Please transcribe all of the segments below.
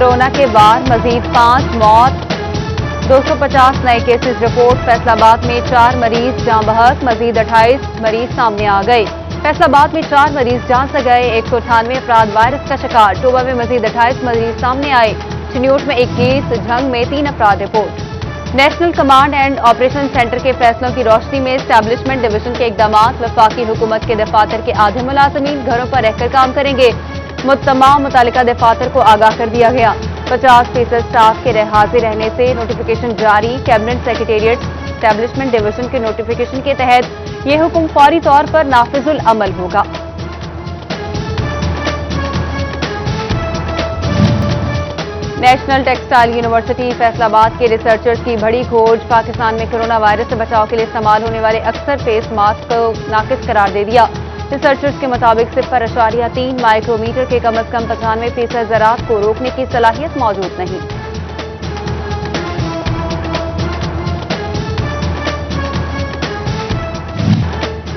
Corona के बाद मजीद 5 मौत, 250 नए केसेस रिपोर्ट। फैसलाबाद में 4 मरीज जान बहक, मजीद 28 मरीज सामने आ गए। फैसलाबाद में 4 मरीज जान से गए, 198 अफराद वायरस का शिकार। टोबा में मजीद 28 मरीज सामने आए। चिन्योट में 21, झंग में 3 अफराद report. National command and operation centre के फैसलों की रोशनी में एस्टैब्लिशमेंट डिवीजन के इकदाम। वफाकी हुकूमत के दफातर के आधे मुलाजमीन घरों पर रहकर काम करेंगे। तमाम मुतालिका दफातर को आगाह कर दिया गया। 50% स्टाफ के हाजिर रहने से नोटिफिकेशन जारी। कैबिनेट सेक्रेटेरिएट एस्टैब्लिशमेंट डिवीजन के नोटिफिकेशन के तहत यह हुक्म फौरी तौर पर नाफिजुल अमल होगा। नेशनल टेक्सटाइल यूनिवर्सिटी फैसलाबाद के रिसर्चर्स की बड़ी खोज। पाकिस्तान में कोरोना वायरस से बचाव के लिए इस्तेमाल होने वाले अक्सर फेस मास्क को नाकिस करार दे दिया। रिसर्चर्स के मुताबिक 0.3 माइक्रोमीटर के कम अज कम 95% ज़रात को रोकने की सलाहियत मौजूद नहीं।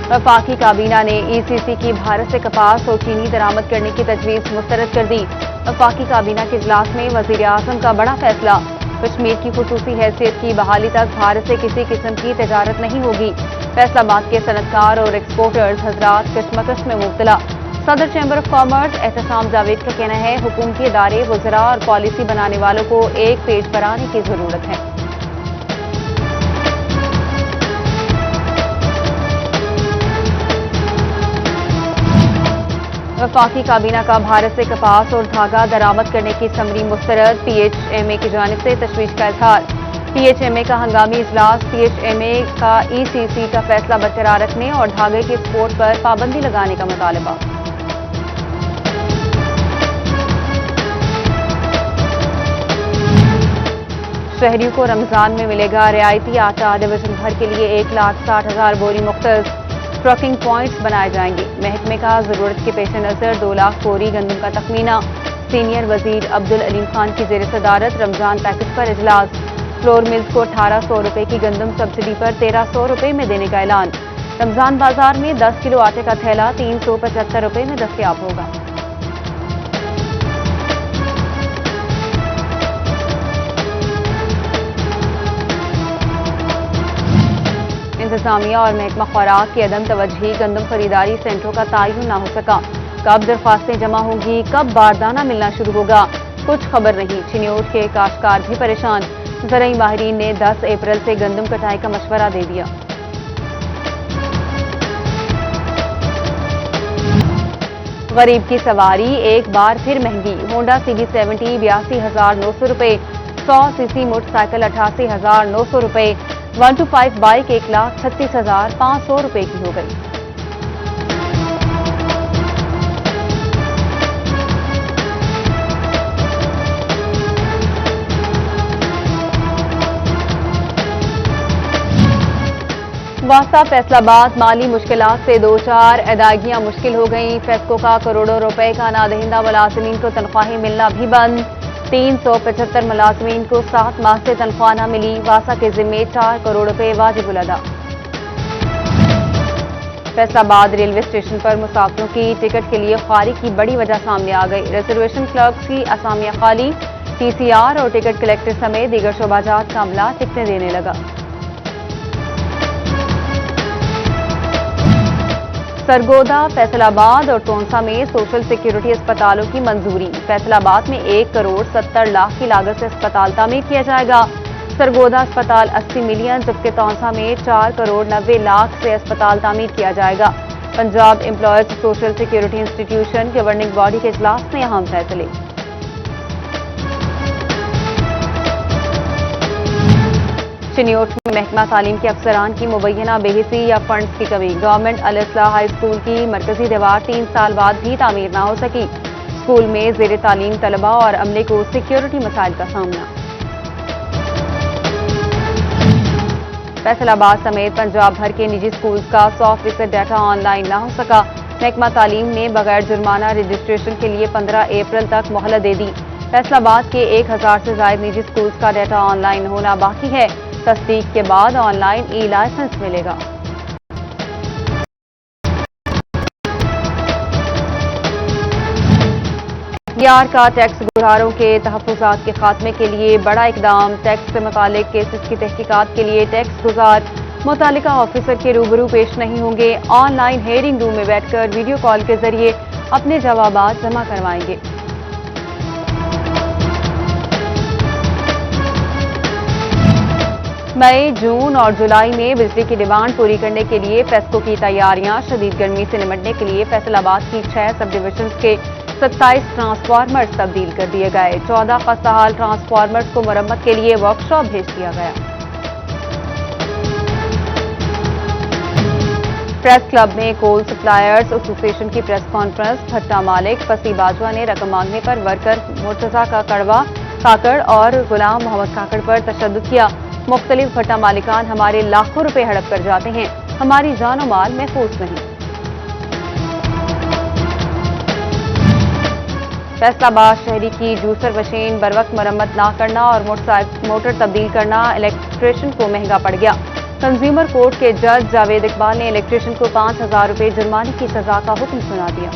वफाकी काबीना ने ECC की भारत से कपास और चीनी दरामद करने की तजवीज मुस्तरद कर दी। वफाकी काबीना के इजलास में वजीर आजम का बड़ा फैसला। कश्मीर की खुसूसी हैसियत की बहाली तक भारत से किसी किस्म की तजारत नहीं होगी। फैसलाबाद के सनतकार और एक्सपोर्टर्स हजरात कशमकश में मुब्तला। सदर chamber of commerce Ehtesham Javed का कहना है, हुकूमती इदारे, वज़रा और पॉलिसी बनाने वालों को एक पेज पर आने की जरूरत है। वफाकी काबीना का भारत से कपास और धागा दरामद करने की समरी मुस्तरद। PHMA की जानिब से तशवीश का इजहार। PHMA का हंगामी इजलास। PHMA का ECC का फैसला बरकरार रखने और धागे की एक्सपोर्ट पर पाबंदी लगाने का मुतालबा। शहरियों को रमजान में मिलेगा रियायती आटा। डिवीजन भर के लिए 1,60,000 बोरी मुख्तस ट्रकिंग पॉइंट्स बनाए जाएंगे। महकमे का जरूरत के पेश नजर 2 लाख बोरी गंदम का तखमीना। सीनियर वजीर अब्दुल अलीम खान की जेर सदारत रमजान पैकेज पर इजलास। फ्लोर मिल्स को 1800 रुपए की गंदम सब्सिडी पर 1300 रुपए में देने का ऐलान। रमजान बाजार में 10 किलो आटे का थैला 375 रुपए में दस्तयाब होगा। इंतजामिया और महकमा खुराक की अदम तवज्जही। गंदम खरीदारी सेंटरों का तयन न हो सका। कब दरख्वास्तें जमा होंगी, कब बारदाना मिलना शुरू होगा, कुछ खबर नहीं। चिन्योट के काश्तकार भी परेशान। ज़राई माहिरीन ने 10 अप्रैल से गंदम कटाई का मशवरा दे दिया। गरीब की सवारी एक बार फिर महंगी। होंडा CB70 82,900 रुपए, 100 सीसी मोटरसाइकिल 88,900 रुपए, 125 बाइक 1,36,500 रुपए की हो गई। वास्ता फैसलाबाद माली मुश्किलात से 2-4 अदायगियां मुश्किल हो गई। फेस्को का करोड़ों रुपए का नादहिंदा मुलाजमीन को तनख्वाहें मिलना भी बंद। 375 मुलाजमीन को 7 माह से तनख्वाह न मिली। वासा के जिम्मे 4 करोड़ रुपए वाजिबुल अदा। फैसलाबाद रेलवे स्टेशन पर मुसाफिरों की टिकट के लिए ख्वारी की बड़ी वजह सामने आ गई। रिजर्वेशन क्लर्क्स की असामियां खाली। TCR और टिकट कलेक्टर समेत दीगर शोबाजात का अमला टिकटें देने लगा। सरगोदा, फैसलाबाद और टोंसा में सोशल सिक्योरिटी अस्पतालों की मंजूरी। फैसलाबाद में 1 करोड़ 70 लाख की लागत से अस्पताल तामीर किया जाएगा। सरगोदा अस्पताल 80 मिलियन, जबकि टोंसा में 4 करोड़ 90 लाख से अस्पताल तामीर किया जाएगा। Punjab employees social security institution governing body के इजलास में अहम फैसले। चिन्योट में महकमा तालीम के अफसरान की मुबैना बेहिसी या फंड्स की कमी। गवर्नमेंट अल-इस्लाह हाई स्कूल की मरकजी दीवार 3 साल बाद भी तामीर न हो सकी। स्कूल में जेर तालीम तलबा और अमले को सिक्योरिटी मसाइल का सामना। फैसलाबाद समेत पंजाब भर के निजी स्कूल का 100% डाटा ऑनलाइन न हो सका। महकमा तालीम ने बगैर जुर्माना रजिस्ट्रेशन के लिए 15 अप्रैल तक मोहलत दे दी। फैसलाबाद के 1000 से ज्यादा निजी स्कूल का डाटा ऑनलाइन होना बाकी है। तस्दीक के बाद ऑनलाइन ई-लाइसेंस मिलेगा। यार का टैक्स गुज़ारों के तहफ़्फ़ुज़ात के खात्मे के लिए बड़ा इकदाम। टैक्स से मुतालिक केसेस की तहकीकात के लिए टैक्स गुज़ार मुतालिका ऑफिसर के रूबरू पेश नहीं होंगे। ऑनलाइन हेयरिंग रूम में बैठकर वीडियो कॉल के जरिए अपने जवाबात जमा करवाएंगे। मई, जून और जुलाई में बिजली की डिमांड पूरी करने के लिए फेस्को की तैयारियां। शदीद गर्मी से निपटने के लिए फैसलाबाद की 6 सब डिविजन के 27 ट्रांसफार्मर्स तब्दील कर दिए गए। 14 खस्ताहाल ट्रांसफार्मर्स को मरम्मत के लिए वर्कशॉप भेज दिया गया। प्रेस क्लब में कोल सप्लायर्स एसोसिएशन की प्रेस कॉन्फ्रेंस। भट्टा मालिक फसी बाजवा ने रकम मांगने पर वर्कर मुर्तजा का कड़वा काकड़ और गुलाम मोहम्मद काकड़ पर तशद्दुद किया। मुख्तलिफ भट्टा मालिकान हमारे लाखों रुपए हड़प कर जाते हैं, हमारी जान और माल महफूज नहीं। फैसलाबाद शहरी की जूसर मशीन बरवक्त मरम्मत न करना और मोटर तब्दील करना इलेक्ट्रिशियन को महंगा पड़ गया। कंज्यूमर कोर्ट के जज जावेद इकबाल ने इलेक्ट्रिशियन को 5,000 रुपए जुर्माने की सजा का हुक्म सुना दिया।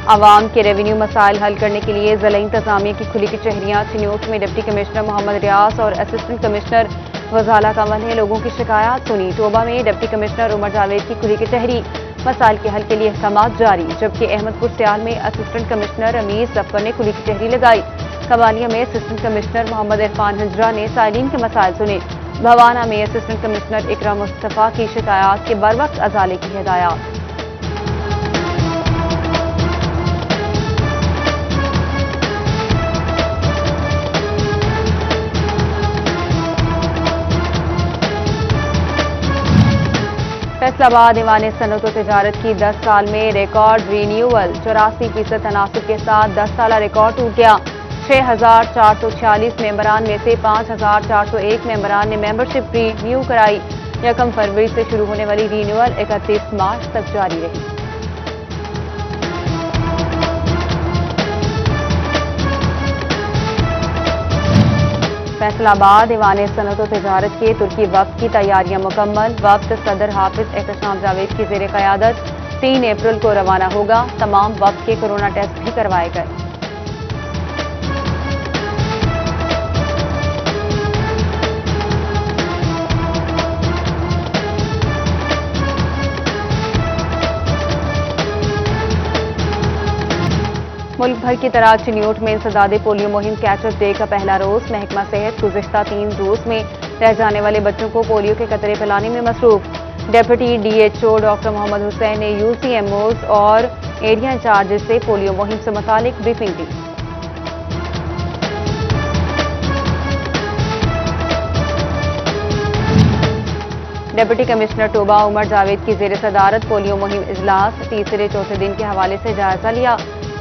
आवाम के रेवेन्यू मसाइल हल करने के लिए जिला इंतजामिया की खुली कचहरियां। चिन्योट में डिप्टी कमिश्नर मोहम्मद रियाज और असिस्टेंट कमिश्नर गजाला कमल ने लोगों की शिकायत सुनी। टोबा में डिप्टी कमिश्नर उमर जावेद की खुली कचहरी। मसाइल के हल के लिए अहकाम जारी। जबकि अहमदपुर सियाल में असिस्टेंट कमिश्नर अमीर जफर ने खुली कचहरी लगाई। कबालिया में असिस्टेंट कमिश्नर मोहम्मद इरफान हजरा ने साइलिन के मसाइल सुने। भवाना में असिस्टेंट कमिश्नर इकरा मुस्तफा की शिकायत के बरवक्त अजाले की हिदायत। फैसलाबाद ईवान सनत व तिजारत की 10 साल में रिकॉर्ड रीन्यूअल। 84% तनासुब के साथ 10 साल रिकॉर्ड टूट गया। 6,446 मेंबरान में से 5,401 मेंबरान ने मेंबरशिप रीन्यू कराई। 1 फरवरी से शुरू होने वाली रीन्यूअल 31 मार्च तक जारी रही। फैसलाबाद ईवान सनत व तिजारत के तुर्की वक्त की तैयारियां मुकम्मल। वक्त सदर हाफिज एहतशाम जावेद की ज़ेर क़यादत 3 अप्रैल को रवाना होगा। तमाम वक्त के कोरोना टेस्ट भी करवाए गए। मुल्क भर की तरह चिन्योट में इंसदादे पोलियो मुहिम कैचअप डे का पहला रोज। महकमा सेहत गुज़िश्ता 3 रोज में रह जाने वाले बच्चों को पोलियो के कतरे पिलाने में मसरूफ। Deputy DHO doctor Mohammad Hussain ने UCMOs और एरिया इंचार्जेस से पोलियो मुहिम से मुतालिक ब्रीफिंग दी। डिप्टी कमिश्नर टोबा उमर जावेद की ज़ेर सदारत पोलियो मुहिम इजलास। तीसरे चौथे दिन के हवाले से जायजा लिया।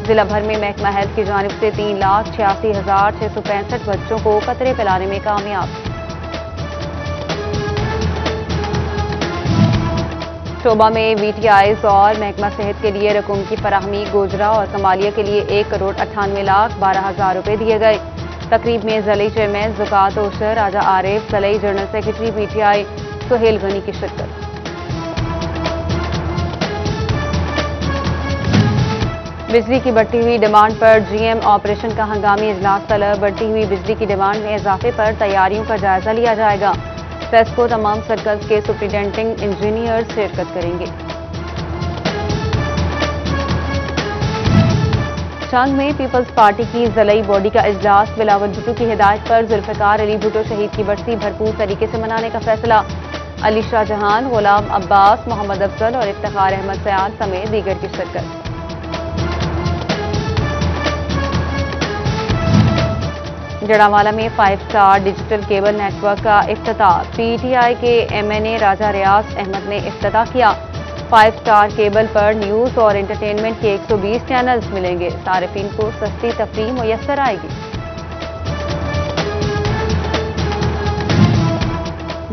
जिला भर में महकमा हेल्थ की जानिब से 3,86,665 बच्चों को कतरे पिलाने में कामयाब। शोबा में VTIs और महकमा सेहत के लिए रकूम की फराहमी। गोजरा और कमालिया के लिए 1,98,12,000 रुपए दिए गए। तकरीब में ज़िले चेयरमैन ज़ुकात ओशर राजा आरिफ, ज़िले general secretary PTI Suhail Ghani की शिरकत। बिजली की बढ़ती हुई डिमांड पर GM ऑपरेशन का हंगामी इजलास तलब। बढ़ती हुई बिजली की डिमांड में इजाफे पर तैयारियों का जायजा लिया जाएगा। फेस्को तमाम सर्कल्स के सुप्रिंटेंडिंग इंजीनियर्स शिरकत करेंगे। चांग में पीपल्स पार्टी की ज़िलाई बॉडी का इजलास। बिलावल भुट्टो की हिदायत पर जुल्फ़िकार अली भुट्टो शहीद की बरसी भरपूर तरीके से मनाने का फैसला। अली शाहजहान, गुलाम अब्बास, मोहम्मद अफजल और इफ्तिखार अहमद सयाद समेत दीगर की शिरकत। जड़ावाला में 5 स्टार डिजिटल केबल नेटवर्क का इफ्तिताह। PTI के MNA राजा रियाज अहमद ने इफ्तिताह किया। 5 स्टार केबल पर न्यूज और एंटरटेनमेंट के 120 चैनल्स मिलेंगे। सारिफीन को सस्ती तफरीह मुयस्सर आएगी।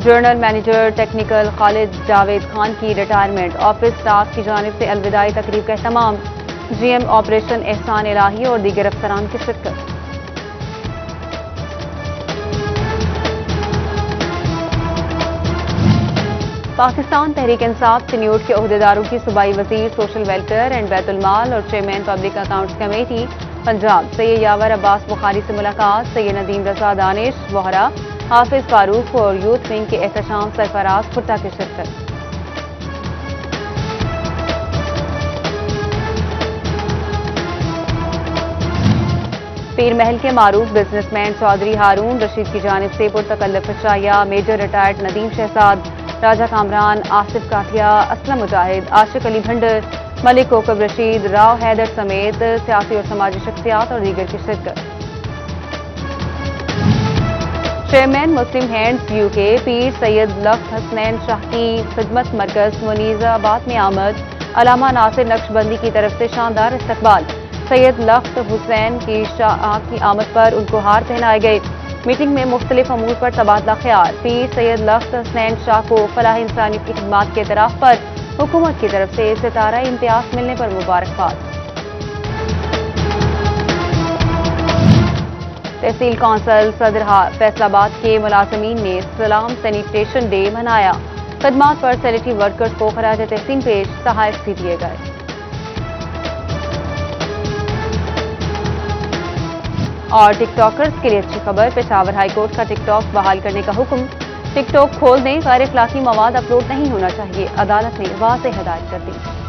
Journal manager technical Khalid Javed Khan की रिटायरमेंट। ऑफिस स्टाफ की जानिब से अलविदाई तकरीब का एहतमाम। GM ऑपरेशन एहसान इलाही और दीगर अफसरान की शिरकत। पाकिस्तान तहरीक इंसाफ सिन्यूट के ओहदेदारों की सूबाई वजीर सोशल वेलफेयर एंड बैतुल माल और chairman public accounts committee Punjab Syed Yawar Abbas Bukhari से मुलाकात। सैयद नदीम रजा दानिश वोहरा हाफिज फारूक और यूथ विंग के एहतशाम सरफराज खुर्दा की शिरकत। पीर महल के मारूफ बिजनेसमैन चौधरी हारून रशीद की जानिब से पुरतकल्लुफ शाया मेजर रिटायर्ड नदीम शहजाद, राजा कामरान, आसिफ काठिया, असलम मुजाहिद, आशिक अली भंडर, मलिक कोकब रशीद, राव हैदर समेत सियासी और समाजी शख्सियात और दीगर की शिरकत। चेयरमैन मुस्लिम हैंड्स यूके पीर सैयद लख्त हसनैन शाह की खिदमत मरकज मुनीजाबाद में आमद। अलामा नासिर नक्शबंदी की तरफ से शानदार इस्तकबाल। सैयद लख्त हुसैन की शाह की आमद पर उनको हार पहनाए गए। मीटिंग में मुख्तलिफ अमूर पर तबादला ख्याल। पीर सैयद लख्त हसनैन शाह को फलाह इंसानियत की खिदमात के एतराफ पर हुकूमत की तरफ से सितारा इम्तियाज मिलने पर मुबारकबाद। तहसील कौंसल सदर फैसलाबाद के मुलाजमीन ने सलाम सैनिटेशन डे मनाया। खदमात पर सैनिटरी वर्कर्स को खराज तहसीन पेश, तहाइफ भी दिए गए। और टिकटॉकर्स के लिए अच्छी खबर, पेशावर हाईकोर्ट का टिकटॉक बहाल करने का हुक्म। टिकटॉक खोल दें, गैर इखलाकी मवाद अपलोड नहीं होना चाहिए, अदालत ने वाज़ेह हिदायत कर दी।